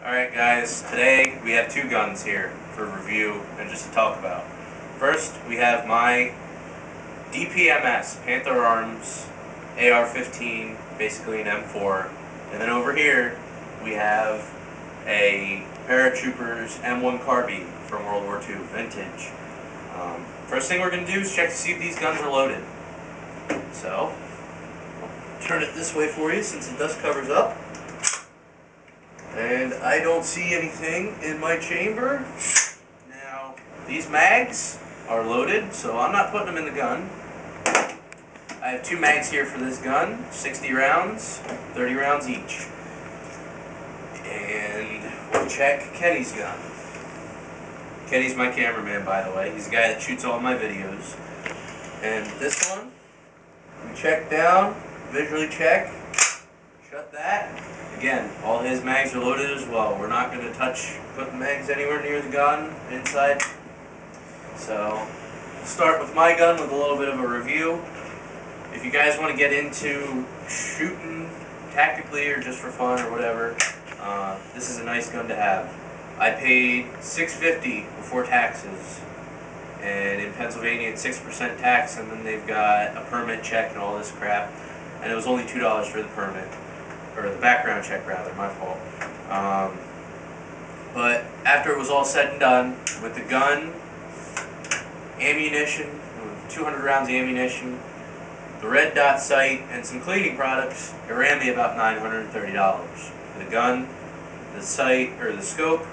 Alright guys, today we have two guns here for review and just to talk about. First, we have my DPMS Panther Arms AR-15, basically an M4. And then over here, we have a Paratroopers M1 Carbine from World War II, vintage. First thing we're going to do is check to see if these guns are loaded. So, I'll turn it this way for you since the dust cover's up. And I don't see anything in my chamber. Now, these mags are loaded, so I'm not putting them in the gun. I have two mags here for this gun, 60 rounds, 30 rounds each. And we'll check Kenny's gun. Kenny's my cameraman, by the way. He's the guy that shoots all my videos. And this one, we check down, visually check, shut that. Again, all his mags are loaded as well. We're not going to put the mags anywhere near the gun, inside. So, we'll start with my gun with a little bit of a review. If you guys want to get into shooting tactically or just for fun or whatever, this is a nice gun to have. I paid $6.50 before taxes, and in Pennsylvania it's 6% tax, and then they've got a permit check and all this crap, and it was only $2 for the permit, or the background check rather, my fault. But after it was all said and done, with the gun, ammunition, 200 rounds of ammunition, the red dot sight, and some cleaning products, it ran me about $930. The gun, the sight, or the scope,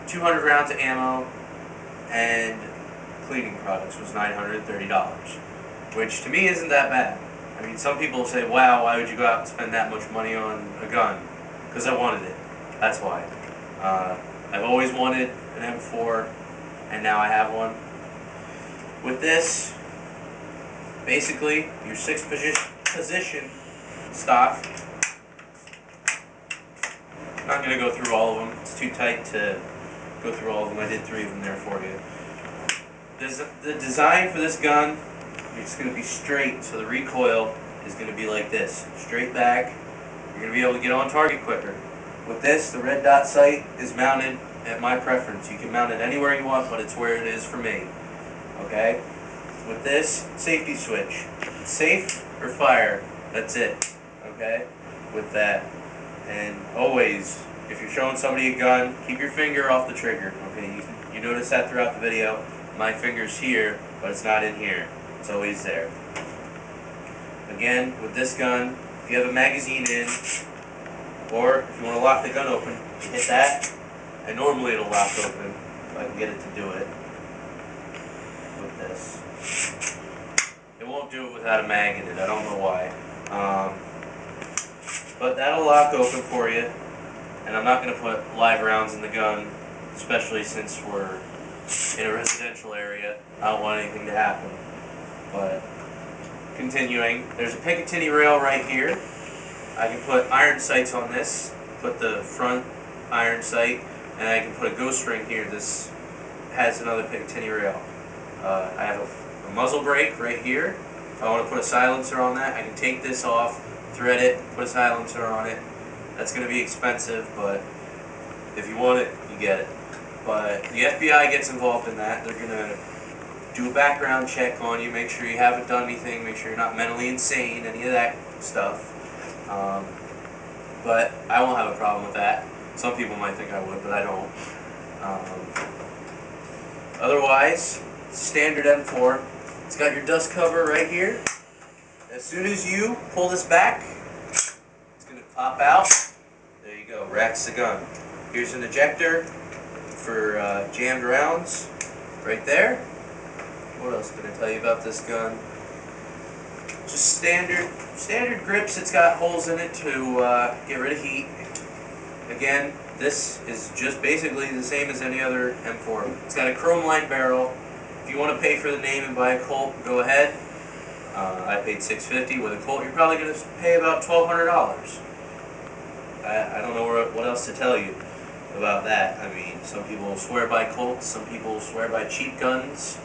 200 rounds of ammo, and cleaning products was $930, which to me isn't that bad. I mean, some people say, wow, why would you go out and spend that much money on a gun? Because I wanted it. That's why. I've always wanted an M4, and now I have one. With this, basically, your 6th position stock. I'm not going to go through all of them. It's too tight to go through all of them. I did 3 of them there for you. The design for this gun, it's going to be straight, so the recoil is going to be like this. Straight back. You're going to be able to get on target quicker. With this, the red dot sight is mounted at my preference. You can mount it anywhere you want, but it's where it is for me. Okay? With this, safety switch. It's safe or fire. That's it. Okay? With that. And always, if you're showing somebody a gun, keep your finger off the trigger. Okay? You notice that throughout the video. My finger's here, but it's not in here. It's always there. Again, with this gun, if you have a magazine in, or if you want to lock the gun open, you hit that, and normally it'll lock open, if I can get it to do it. With this. It won't do it without a mag in it, I don't know why. But that'll lock open for you, and I'm not going to put live rounds in the gun, especially since we're in a residential area. I don't want anything to happen. But continuing, there's a Picatinny rail right here. I can put iron sights on this, put the front iron sight, and I can put a ghost ring here. This has another Picatinny rail. I have a muzzle brake right here. If I want to put a silencer on that, I can take this off, thread it, put a silencer on it. That's going to be expensive, but if you want it, you get it. But the FBI gets involved in that. They're going to do a background check on you, make sure you haven't done anything, make sure you're not mentally insane, any of that stuff. But I won't have a problem with that. Some people might think I would, but I don't. Otherwise, standard M4. It's got your dust cover right here. As soon as you pull this back, it's going to pop out. There you go, racks the gun. Here's an ejector for jammed rounds right there. What else can I tell you about this gun? Just standard grips. It's got holes in it to get rid of heat. Again, this is just basically the same as any other M4. It's got a chrome lined barrel. If you want to pay for the name and buy a Colt, go ahead. I paid $6.50. With a Colt, you're probably going to pay about $1,200. I don't know what else to tell you about that. I mean, some people swear by Colts, some people swear by cheap guns.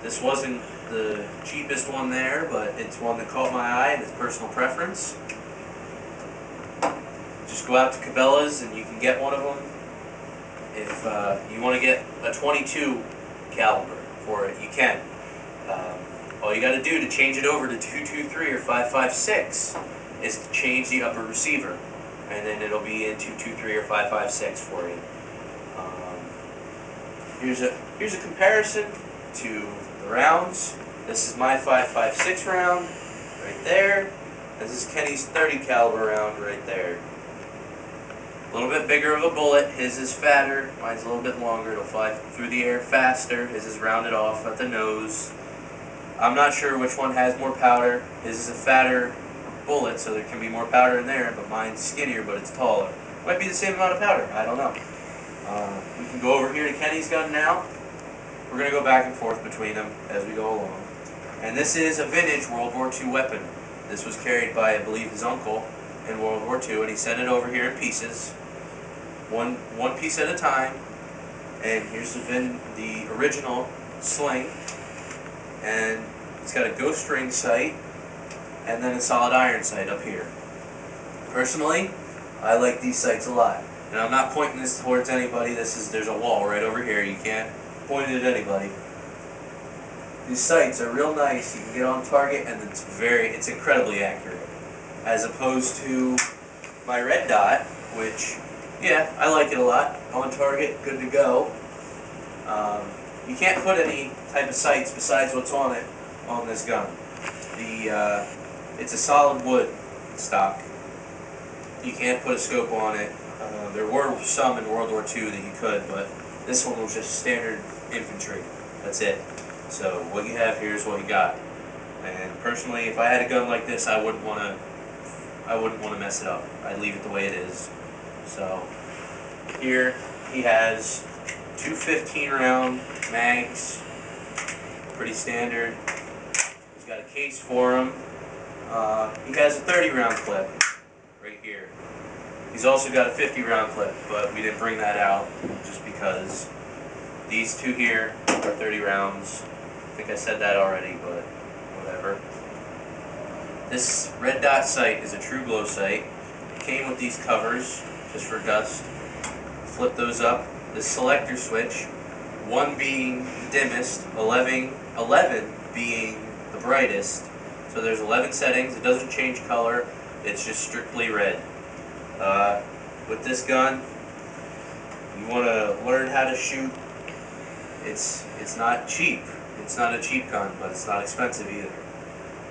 This wasn't the cheapest one there, but it's one that caught my eye and it's personal preference. just go out to Cabela's and you can get one of them. If you want to get a 22 caliber for it, you can. All you got to do to change it over to 223 or 5.56 is to change the upper receiver, and then it'll be in 223 or 5.56 for you. Here's a comparison to the rounds. This is my 5.56 round right there. This is Kenny's 30 caliber round right there. A little bit bigger of a bullet. His is fatter. Mine's a little bit longer. It'll fly through the air faster. His is rounded off at the nose. I'm not sure which one has more powder. His is a fatter bullet, so there can be more powder in there, but mine's skinnier, but it's taller. Might be the same amount of powder. I don't know. We can go over here to Kenny's gun now. We're going to go back and forth between them as we go along. And this is a vintage World War II weapon. This was carried by, I believe, his uncle in World War II, and he sent it over here in pieces, one piece at a time. And here's the original sling, and it's got a ghost ring sight, and then a solid iron sight up here. Personally, I like these sights a lot, and I'm not pointing this towards anybody. There's a wall right over here. You can't point it at anybody. These sights are real nice. You can get on target, and it's incredibly accurate, as opposed to my red dot, which, yeah, I like it a lot. On target, good to go. You can't put any type of sights besides what's on it on this gun. It's a solid wood stock. You can't put a scope on it. There were some in World War II that you could, but this one was just standard infantry. That's it. So what you have here is what you got. And personally, if I had a gun like this, I wouldn't want to mess it up. I'd leave it the way it is. So here he has two 15-round mags, pretty standard. He's got a case for him. He has a 30-round clip right here. He's also got a 50-round clip, but we didn't bring that out just because these two here are 30 rounds. I think I said that already, but whatever. This red dot sight is a true glow sight. It came with these covers just for dust. Flip those up. This selector switch, 1 being the dimmest, 11 being the brightest. So there's 11 settings. It doesn't change color. It's just strictly red. With this gun, you want to learn how to shoot. It's not cheap. It's not a cheap gun, but it's not expensive either.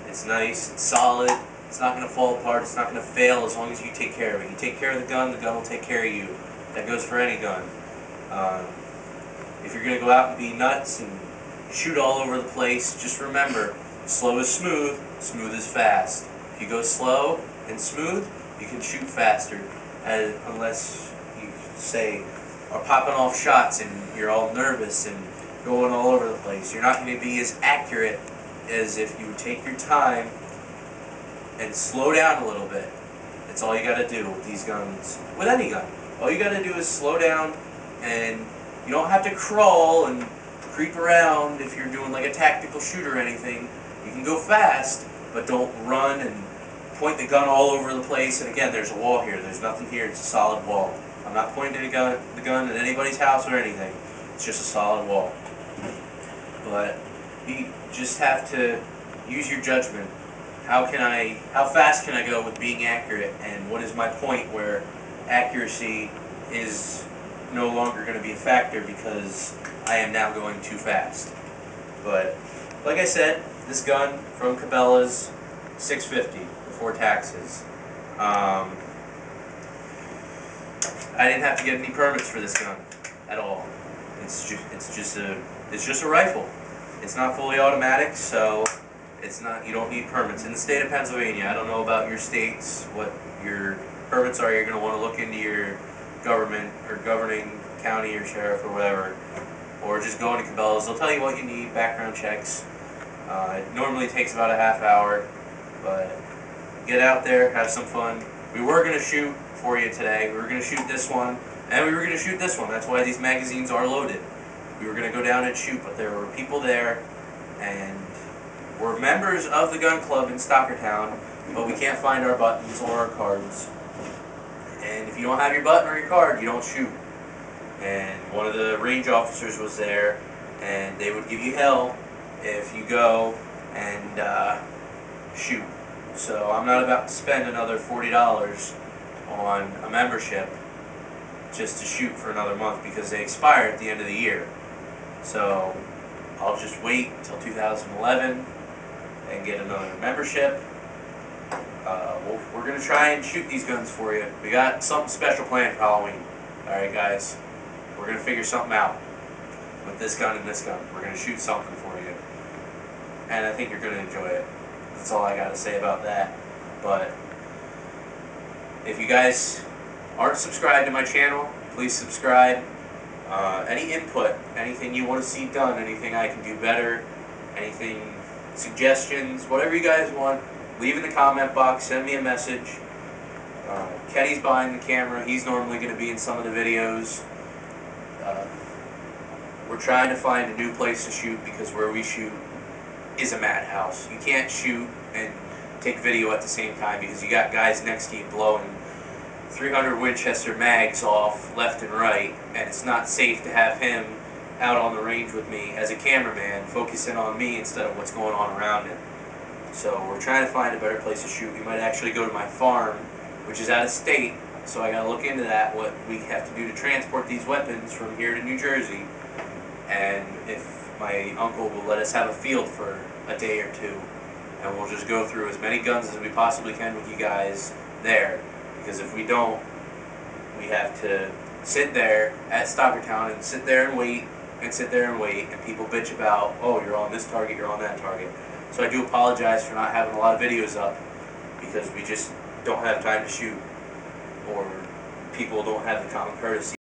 It's nice, it's solid, it's not going to fall apart, it's not going to fail as long as you take care of it. You take care of the gun will take care of you. That goes for any gun. If you're going to go out and be nuts and shoot all over the place, just remember, slow is smooth, smooth is fast. If you go slow and smooth, you can shoot faster, unless you, say, are popping off shots and you're all nervous and going all over the place. You're not going to be as accurate as if you take your time and slow down a little bit. That's all you got to do with these guns, with any gun. All you got to do is slow down, and you don't have to crawl and creep around if you're doing like a tactical shoot or anything. You can go fast, but don't run and point the gun all over the place. And again, there's a wall here. There's nothing here. It's a solid wall. I'm not pointing the gun at anybody's house or anything. It's just a solid wall. But you just have to use your judgment. How fast can I go with being accurate, and what is my point where accuracy is no longer going to be a factor because I am now going too fast. But like I said, this gun from Cabela's, $650 before taxes. I didn't have to get any permits for this gun at all. It's just a rifle. It's not fully automatic, so you don't need permits. In the state of Pennsylvania, I don't know about your states, what your permits are. You're going to want to look into your government or governing county or sheriff or whatever, or just go into Cabela's. They'll tell you what you need, background checks. It normally takes about a half hour, but get out there, have some fun. We were going to shoot for you today. We were going to shoot this one, and we were going to shoot this one. That's why these magazines are loaded. We were going to go down and shoot, but there were people there, and we're members of the gun club in Stockertown, but we can't find our buttons or our cards. And if you don't have your button or your card, you don't shoot. And one of the range officers was there, and they would give you hell if you go and shoot. So I'm not about to spend another $40 on a membership just to shoot for another month, because they expire at the end of the year. So I'll just wait until 2011 and get another membership. We're going to try and shoot these guns for you. We got something special planned for Halloween. Alright guys, we're going to figure something out with this gun and this gun. We're going to shoot something for you. And I think you're going to enjoy it. That's all I got to say about that. But if you guys aren't subscribed to my channel, please subscribe. Any input, anything you want to see done, anything I can do better, anything, suggestions, whatever you guys want, leave in the comment box, send me a message. Kenny's behind the camera. He's normally going to be in some of the videos. We're trying to find a new place to shoot, because where we shoot is a madhouse. You can't shoot and take video at the same time, because you got guys next to you blowing 300 Winchester mags off left and right, and it's not safe to have him out on the range with me as a cameraman, focusing on me instead of what's going on around him. So we're trying to find a better place to shoot. We might actually go to my farm, which is out of state, so I gotta look into that, what we have to do to transport these weapons from here to New Jersey, and if my uncle will let us have a field for a day or two, and we'll just go through as many guns as we possibly can with you guys there, because if we don't, we have to sit there at Stockertown and sit there and wait, and people bitch about, oh, you're on this target, you're on that target. So I do apologize for not having a lot of videos up, because we just don't have time to shoot, or people don't have the common courtesy